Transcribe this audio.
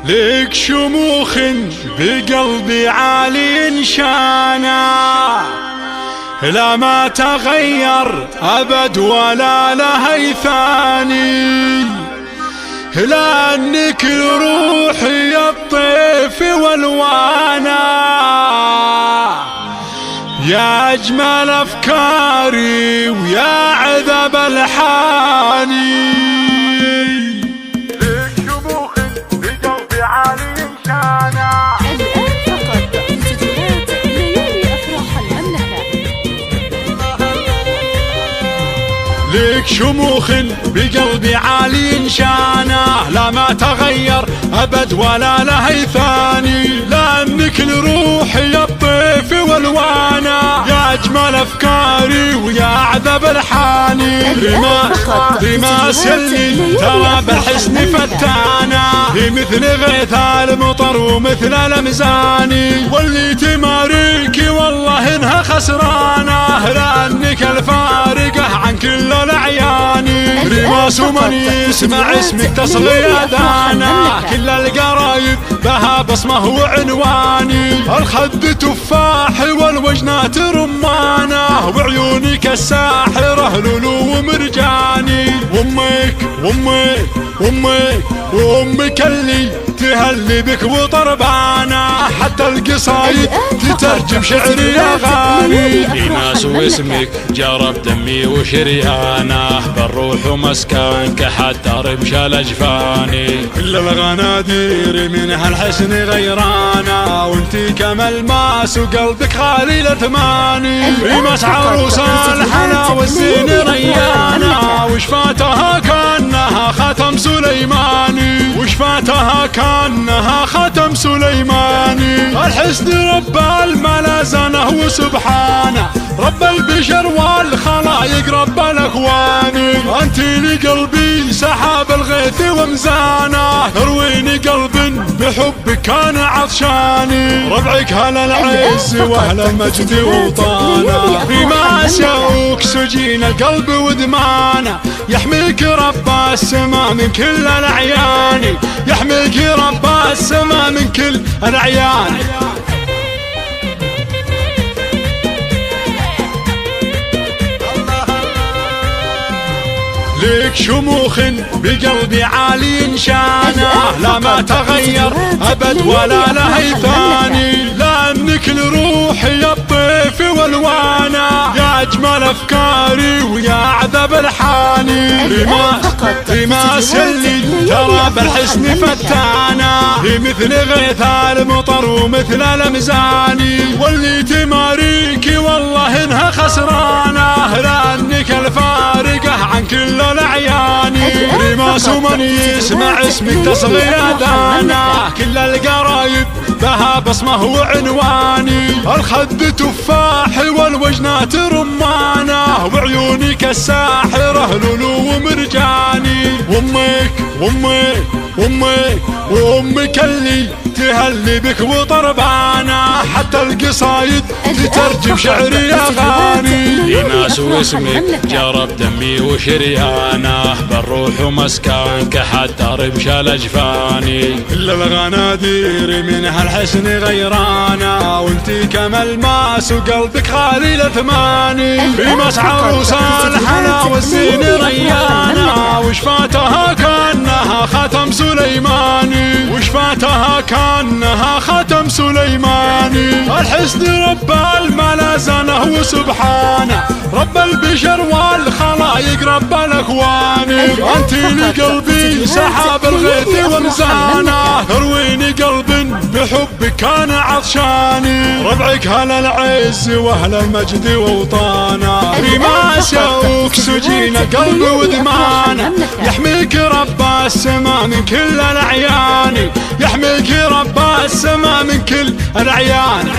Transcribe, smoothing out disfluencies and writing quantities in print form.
لك شموخ بقلبي عالي شانا، لا ما تغير أبد ولا له ثاني، لأنك روحي الطيف والوانا، يا أجمل أفكاري ويا عذب الحاني. لك شموخ بقلبي عالي شانا، الآن فقط استديوهات ليالي أفراح المملكة. لك شموخ بقلبي عالي شانا، لا ما تغير أبد ولا له ثاني، لأنك لروحي الطيف والوانا، يا أجمل أفكاري ويا عذب الحاني. رماس اللي ترى بالحسن فتانا، هي مثل غيث المطر ومثل الأمزاني، واللي تماريكي والله إنها خسرانة، لأنك الفارقة عن كل الأعياني. رماس ومن يسمع اسمك تصغي أذانا، كل القرايب بها بصمه وعنواني، الخد تفاح والوجنات رمانة، وعيونك الساحرة لولو ومرجاني. وامك اللي تهلي بك وطربانة، حتى القصايد تترجم شعري أغاني. رماس واسمك جرب دمي وشريانه، بالروح ومسكنك حتى رمش الأجفاني، كل الغنادير من هالحسن غيرانة، وانتي كملماس وقلبك خالي الأثماني. رماس عروس الحلا والزين ريانة، وشفاتها كأنها ختم سليماني، وشفاتها كأنها ختم سليماني. الحسن رب الملازنة وسبحانه، رب البشر والخلايق رب الأكوان. أنتي لقلبي سحاب الغيث ومزانه، ترويني قلب بحبك كان عطشاني، ربعك هل العز واهل المجد وطانا. رماس يا أكسجين القلب ودمانه، يحميك رب السما من كل الأعيان، يحميك رب السما من كل الأعيان. لك شموخ بقلبي عالي شانا، لا ما تغير أبد ولا له ثاني، لأنك لروحي الطيف والوانا، يا أجمل أفكاري ويا عذب الحاني. رماس اللي ترى بالحسن فتانا، هي مثل غيث المطر ومثل الأمزاني، واللي تماريكي والله إنها خسرانة، لأنك الفارقة عن كل الأعياني. رماس ومن يسمع اسمك تصغي أذانا، كل القرايب بها بصمه وعنواني، الخد تفاح والوجنات رمانة، وعيونك الساحرة لولو ومرجاني. وامك اللي تهلي بك وطربانة، حتى القصايد تترجم شعري أغاني. رماس واسمك جرب دمي وشريانه، بالروح ومسكنك حتى رمش الأجفاني، كل الغنادير من هالحسن غيرانة، وانتي كملماس وقلبك خالي الأثماني. رماس عروس الحلا والزين ريانة، وشفاتها كأنها ختم سليماني، وشفاتها كأنها ختم سليماني. الحسن رب الملازنة وسبحانه، رب البشر والخلايق رب الأكوان. أنتي لقلبي سحاب الغيث ومزانه، ترويني قلب بحبك كان عطشاني، ربعك هل العز واهل المجد ووطانا. رماس يا أكسجين القلب ودمانه، يحميك رب السما من كل الأعيان، يحميك رب السما من كل الأعيان.